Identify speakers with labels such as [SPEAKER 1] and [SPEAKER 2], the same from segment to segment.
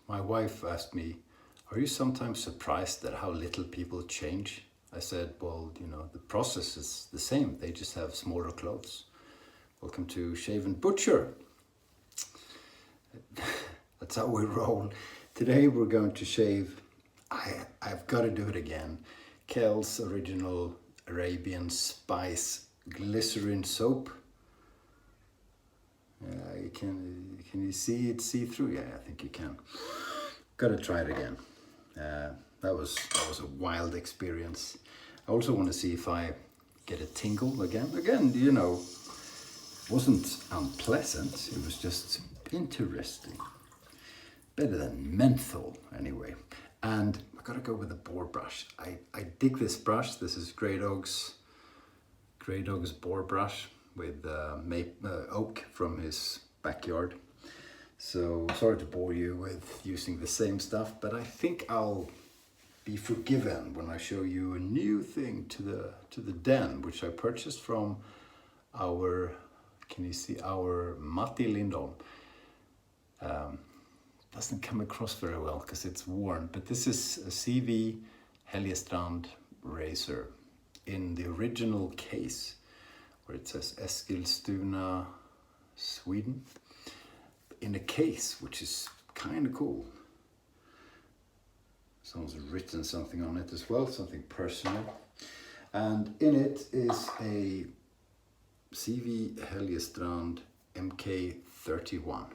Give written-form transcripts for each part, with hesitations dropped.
[SPEAKER 1] My wife asked me, are you sometimes surprised at how little people change? I said, well, you know, the process is the same. They just have smaller clothes. Welcome to Shave&Butcher. That's how we roll. Today we're going to shave, I've got to do it again, Kell's original Arabian spice glycerin soap. Can you see it see through? Yeah, I think you can. Got to try it again. That was a wild experience. I also want to see if I get a tingle again. Again, you know, wasn't unpleasant. It was just interesting. Better than menthol, anyway. And I gotta go with the Boar brush. I dig this brush. This is Graydog's Boar brush with oak from his backyard. So sorry to bore you with using the same stuff, but I think I'll be forgiven when I show you a new thing to the den, which I purchased from our, can you see, our Matti Lindholm. Doesn't come across very well because it's worn, but this is a CV Heljestrand razor in the original case where it says Eskilstuna, Sweden, in a case, which is kind of cool. Someone's written something on it as well, something personal. And in it is a CV Heljestrand MK31.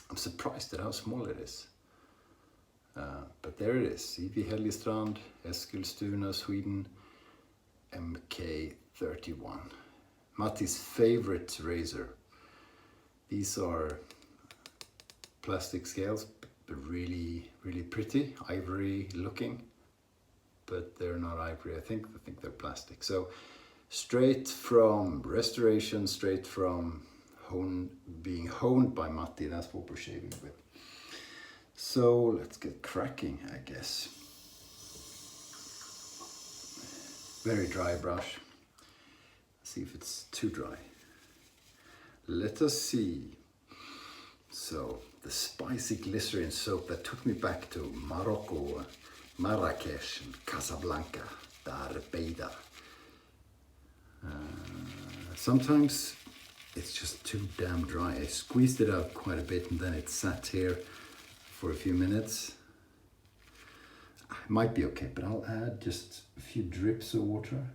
[SPEAKER 1] I'm surprised at how small it is. But there it is, CV Heljestrand, Eskilstuna, Sweden, MK31. Matti's favorite razor. These are plastic scales, but really, really pretty, ivory looking, but they're not ivory. I think they're plastic. So straight from restoration, straight from being honed by Matti, that's what we're shaving with. So let's get cracking, I guess. Very dry brush. Let's see if it's too dry. Let us see. So the spicy glycerin soap that took me back to Morocco, Marrakesh and Casablanca, Darbeida. Sometimes it's just too damn dry. I squeezed it out quite a bit and then it sat here for a few minutes. It might be okay, but I'll add just a few drips of water,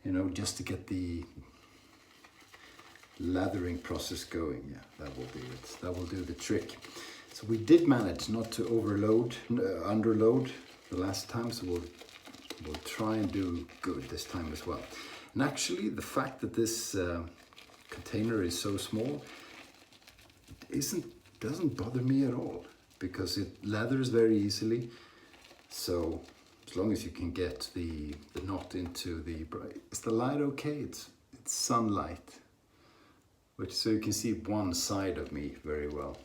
[SPEAKER 1] you know, just to get the lathering process going. Yeah, that will do it. That will do the trick. So we did manage not to underload the last time, so we'll try and do good this time as well. And actually, the fact that this container is so small doesn't bother me at all, because it lathers very easily. So as long as you can get the knot into the bright. Is the light okay? It's sunlight, so you can see one side of me very well.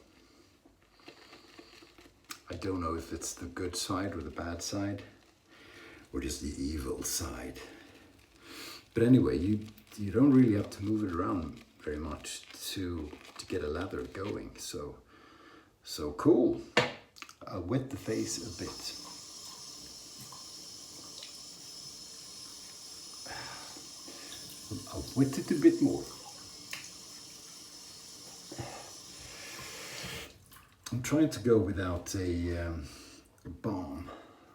[SPEAKER 1] I don't know if it's the good side or the bad side, or just the evil side. But anyway, you don't really have to move it around very much to get a lather going. So cool. I'll wet the face a bit. I'll wet it a bit more. I'm trying to go without a balm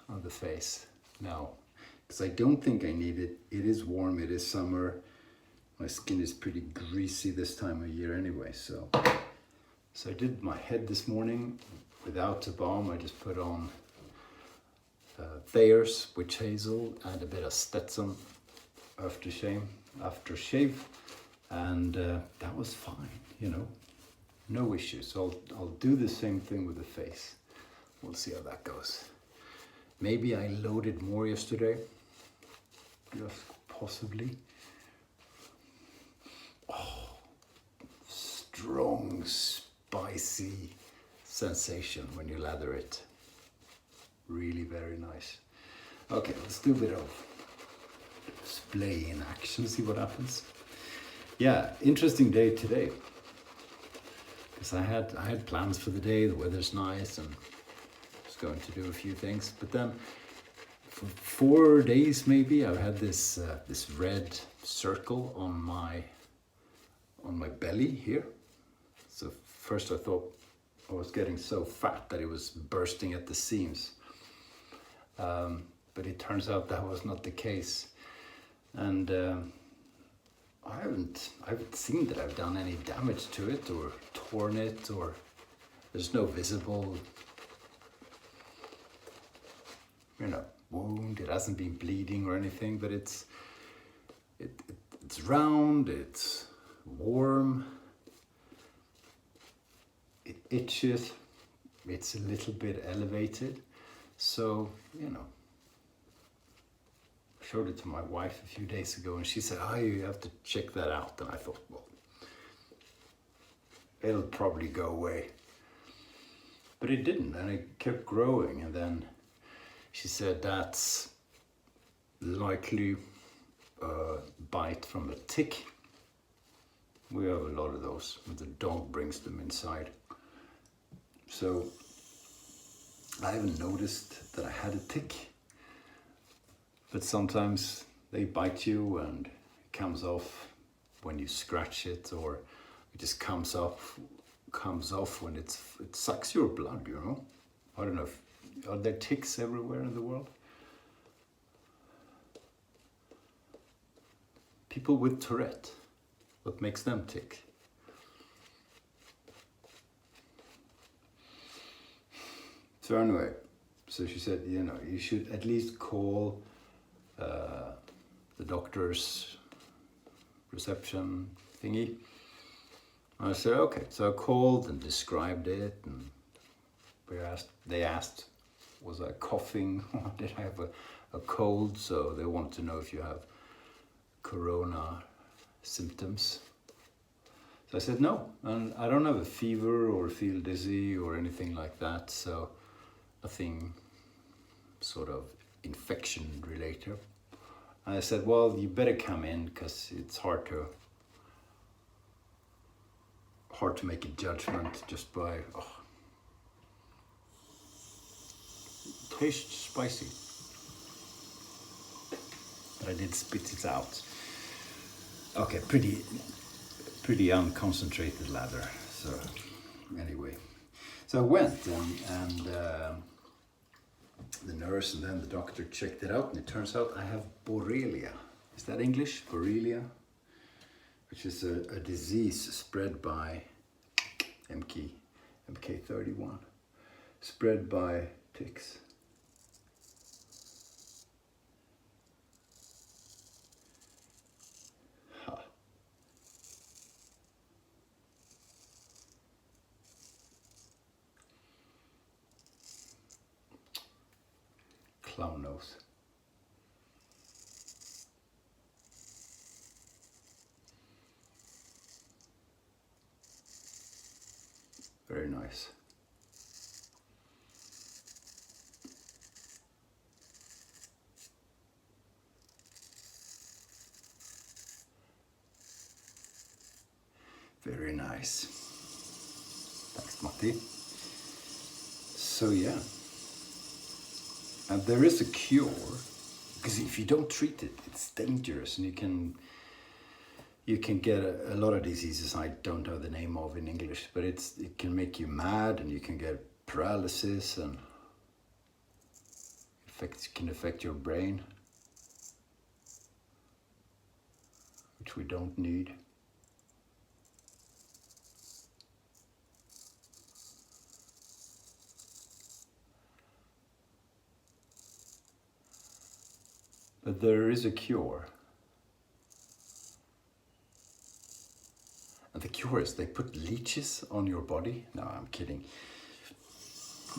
[SPEAKER 1] on the face now, because I don't think I need it. It is warm, it is summer. My skin is pretty greasy this time of year anyway, so I did my head this morning without a balm. I just put on Thayer's witch hazel and a bit of Stetson after shave, and that was fine, you know. No issues. So I'll do the same thing with the face. We'll see how that goes. Maybe I loaded more yesterday. Just possibly. Oh, strong, spicy sensation when you lather it. Really very nice. Okay, let's do a bit of display in action, see what happens. Yeah, interesting day today. because I had plans for the day. The weather's nice, and I was going to do a few things. But then, for 4 days maybe, I've had this this red circle on my belly here. So first I thought I was getting so fat that it was bursting at the seams, but it turns out that was not the case, and I haven't seen that I've done any damage to it or torn it, or there's no visible, wound. It hasn't been bleeding or anything, but it's round, it's warm, it itches, it's a little bit elevated. So, I showed it to my wife a few days ago, and she said, "Oh, you have to check that out." And I thought, well, it'll probably go away. But it didn't, and it kept growing. And then she said, "That's likely a bite from a tick." We have a lot of those, and the dog brings them inside. So I haven't noticed that I had a tick, but sometimes they bite you and it comes off when you scratch it, or it just comes off when it sucks your blood, I don't know, are there ticks everywhere in the world? People with Tourette, what makes them tick? So anyway, so she said, you should at least call the doctor's reception thingy. And I said, okay. So I called and described it, and they asked, was I coughing? Or did I have a cold? So they want to know if you have corona symptoms. So I said no, and I don't have a fever or feel dizzy or anything like that, so nothing sort of infection related. And I said, well, you better come in, because it's hard to make a judgment just by, it tastes spicy. But I did spit it out. Okay, pretty unconcentrated lather. So anyway, so I went, and the nurse and then the doctor checked it out, and it turns out I have Borrelia. Is that English? Borrelia, which is a disease spread by MK31, spread by ticks. Clown nose. Very nice. Very nice. Thanks, Matti. So yeah. And there is a cure, because if you don't treat it, it's dangerous, and you can get a lot of diseases I don't know the name of in English, but it can make you mad, and you can get paralysis, and can affect your brain, which we don't need. But there is a cure. And the cure is they put leeches on your body. No, I'm kidding.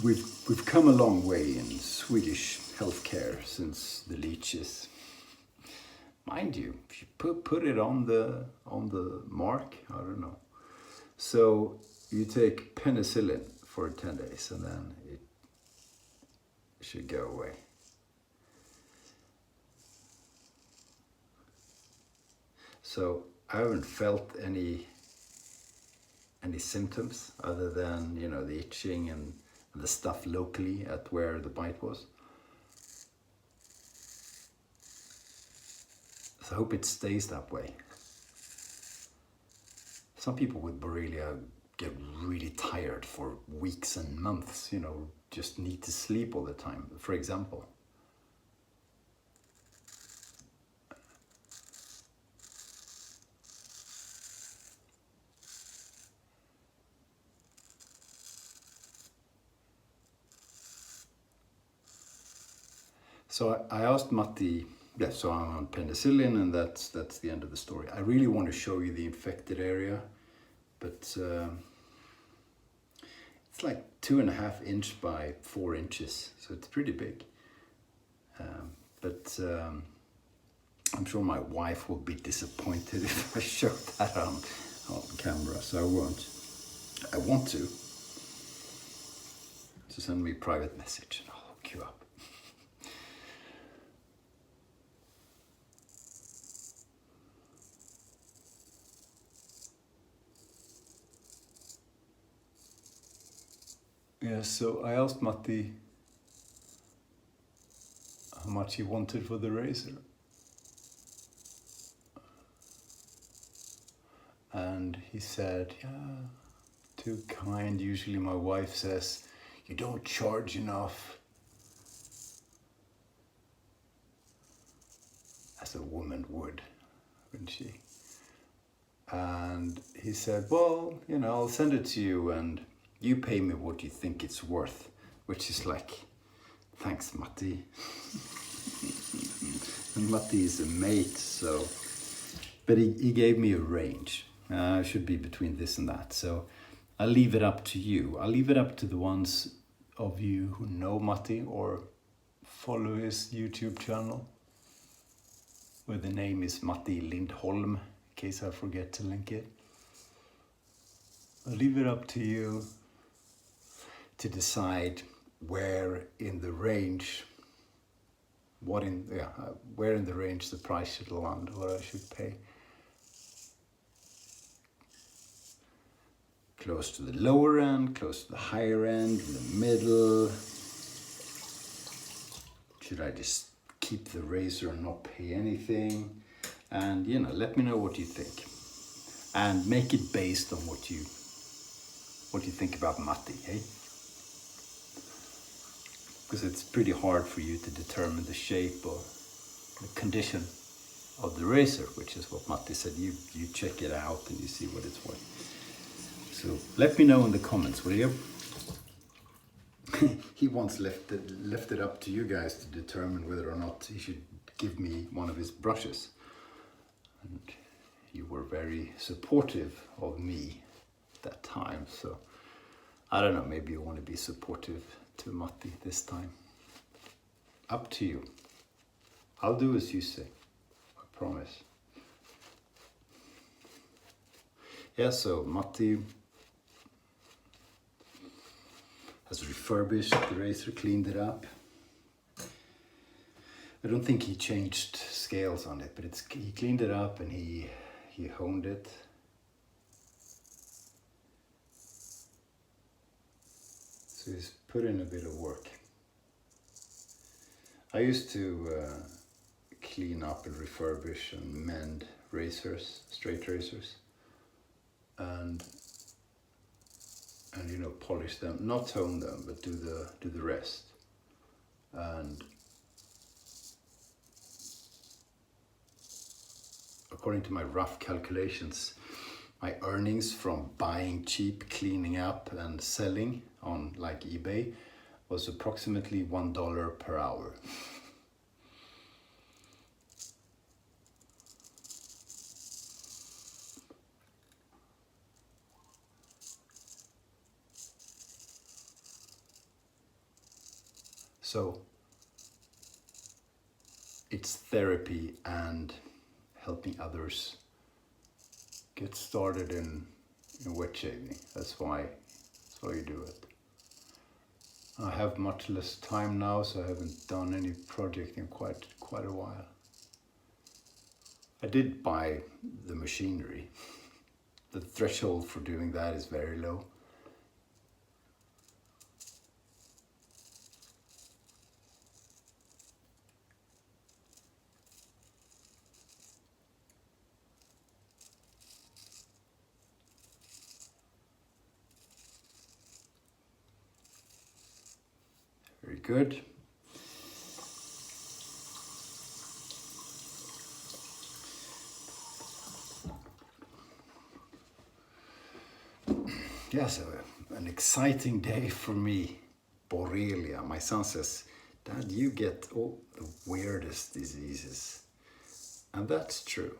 [SPEAKER 1] We've come a long way in Swedish healthcare since the leeches. Mind you, if you put it on the mark, I don't know. So you take penicillin for 10 days, and then it should go away. So I haven't felt any any symptoms other than, you know, the itching and the stuff locally at where the bite was. So I hope it stays that way. Some people with Borrelia get really tired for weeks and months, you know, just need to sleep all the time, for example. So I asked Matti, yeah, so I'm on penicillin, and that's the end of the story. I really want to show you the infected area, but it's like 2.5 inch by 4 inches, so it's pretty big. But I'm sure my wife will be disappointed if I show that on camera, so I won't. I want to. So send me a private message and I'll hook you up. Yeah, so I asked Matti how much he wanted for the razor. And he said, yeah, too kind. Usually my wife says, you don't charge enough. As a woman would, wouldn't she? And he said, well, you know, I'll send it to you and you pay me what you think it's worth, which is like, thanks, Matti. And Matti is a mate, so, but he gave me a range. Should be between this and that. So I'll leave it up to you. I'll leave it up to the ones of you who know Matti or follow his YouTube channel, where the name is Matti Lindholm, in case I forget to link it. I'll leave it up to you to decide where in the range, where in the range the price should land, what I should pay. Close to the lower end, close to the higher end, in the middle. Should I just keep the razor and not pay anything? And, you know, let me know what you think. And make it based on what you think about Matti, eh? Because it's pretty hard for you to determine the shape or the condition of the razor, which is what Matti said. You check it out and you see what it's worth. So let me know in the comments, will you? He once left it up to you guys to determine whether or not he should give me one of his brushes. And you were very supportive of me at that time, so I don't know, maybe you want to be supportive to Matti this time. Up to you. I'll do as you say, I promise. Yeah, so Matti has refurbished the razor, cleaned it up. I don't think he changed scales on it, but he cleaned it up and he honed it. So he's put in a bit of work. I used to clean up and refurbish and mend razors, straight razors, and you know, polish them, not tone them, but do the rest. And according to my rough calculations, my earnings from buying cheap, cleaning up and selling on like eBay was approximately $1 per hour. So it's therapy and helping others get started in wet shaving. That's why you do it. I have much less time now, so I haven't done any project in quite a while. I did buy the machinery, the threshold for doing that is very low. Very good. Yeah, so an exciting day for me. Borrelia. My son says, Dad, you get all the weirdest diseases. And that's true.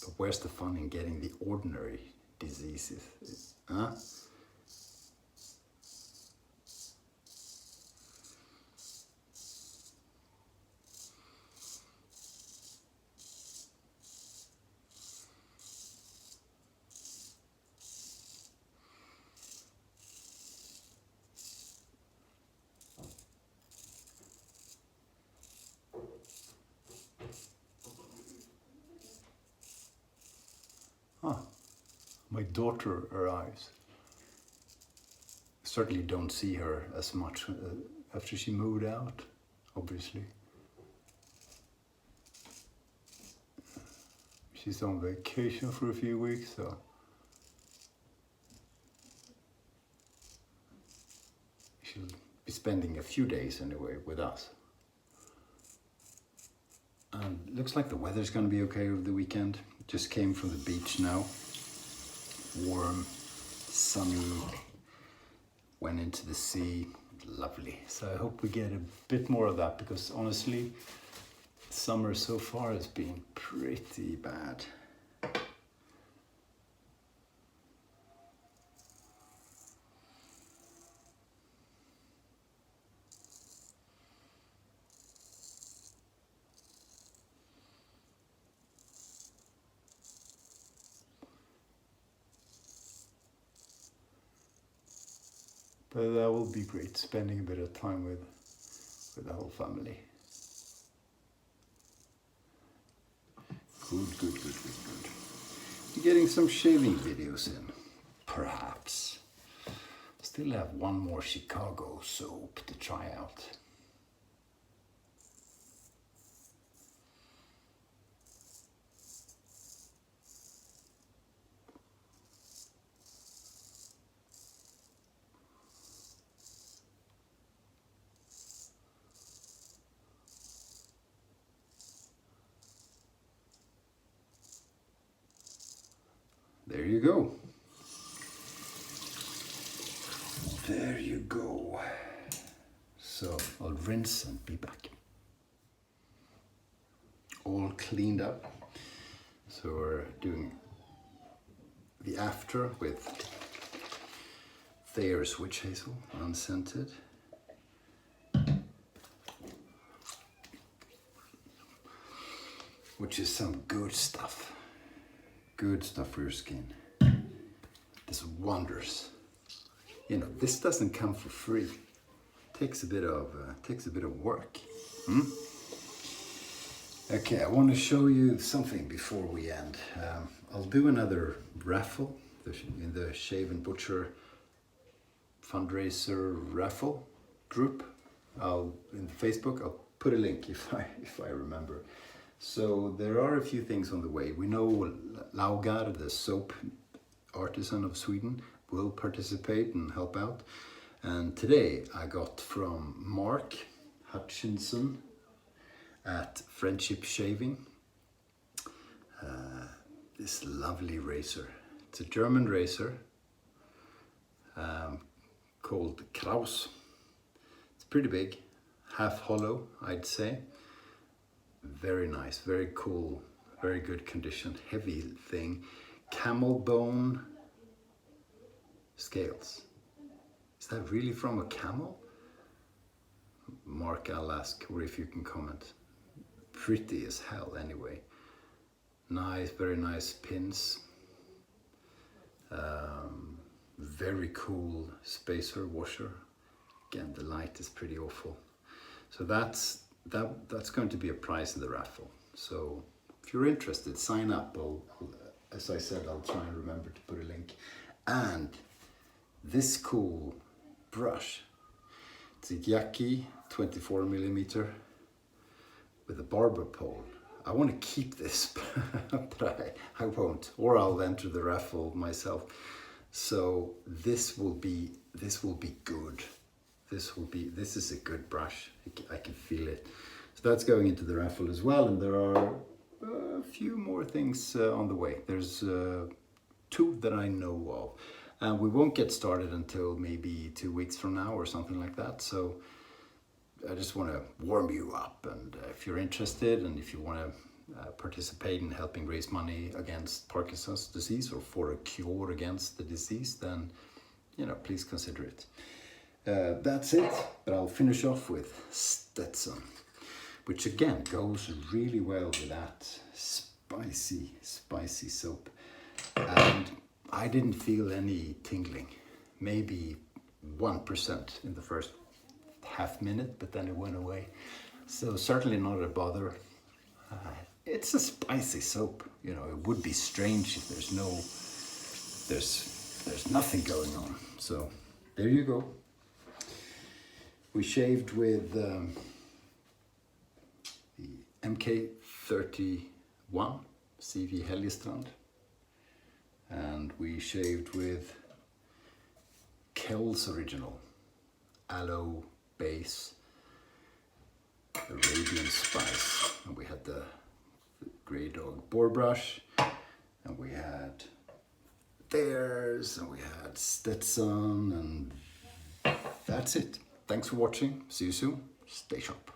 [SPEAKER 1] But where's the fun in getting the ordinary diseases? Huh? My daughter arrives. Certainly don't see her as much after she moved out, obviously. She's on vacation for a few weeks, so she'll be spending a few days anyway with us. And looks like the weather's going to be okay over the weekend. Just came from the beach now. Warm, sunny, went into the sea, lovely. So I hope we get a bit more of that, because honestly, summer so far has been pretty bad. But that will be great, spending a bit of time with the whole family. Good. You're getting some shaving videos in, perhaps. Still have one more Chicago soap to try out. There you go. There you go. So I'll rinse and be back. All cleaned up. So we're doing the after with Thayer's Witch Hazel, unscented. Which is some good stuff. Good stuff for your skin. Does wonders. You know, this doesn't come for free. Takes a bit of work. Okay, I want to show you something before we end. I'll do another raffle in the Shave&Butcher Fundraiser raffle group. In Facebook, I'll put a link if I remember. So there are a few things on the way. We know Laugar, the soap artisan of Sweden, will participate and help out. And today I got from Mark Hutchinson at Friendship Shaving this lovely razor. It's a German razor called Kraus. It's pretty big, half hollow, I'd say. Very nice, very cool, very good condition, heavy thing. Camel bone scales. Is that really from a camel? Mark, I'll ask, or if you can comment. Pretty as hell anyway. Nice, very nice pins. Very cool spacer washer. Again, the light is pretty awful. So that's going to be a prize in the raffle. So if you're interested, sign up. As I said, I'll try and remember to put a link. And this cool brush, it's a Yaki 24mm with a barber pole. I want to keep this, but I won't, or I'll enter the raffle myself. So this will be good. This is a good brush. I can feel it. So that's going into the raffle as well, and there are a few more things on the way. There's 2 that I know of, and we won't get started until maybe 2 weeks from now or something like that. So I just want to warm you up, and if you're interested and if you want to participate in helping raise money against Parkinson's disease or for a cure against the disease, then please consider it. That's it, but I'll finish off with Stetson, which again goes really well with that spicy soap. And I didn't feel any tingling, maybe 1% in the first half minute, but then it went away. So certainly not a bother. It's a spicy soap. It would be strange if there's nothing going on. So there you go. We shaved with the MK31 CV Heljestrand, and we shaved with Kell's original aloe base Arabian spice, and we had the Graydog boar brush, and we had theirs, and we had Stetson, and that's it. Thanks for watching. See you soon. Stay sharp.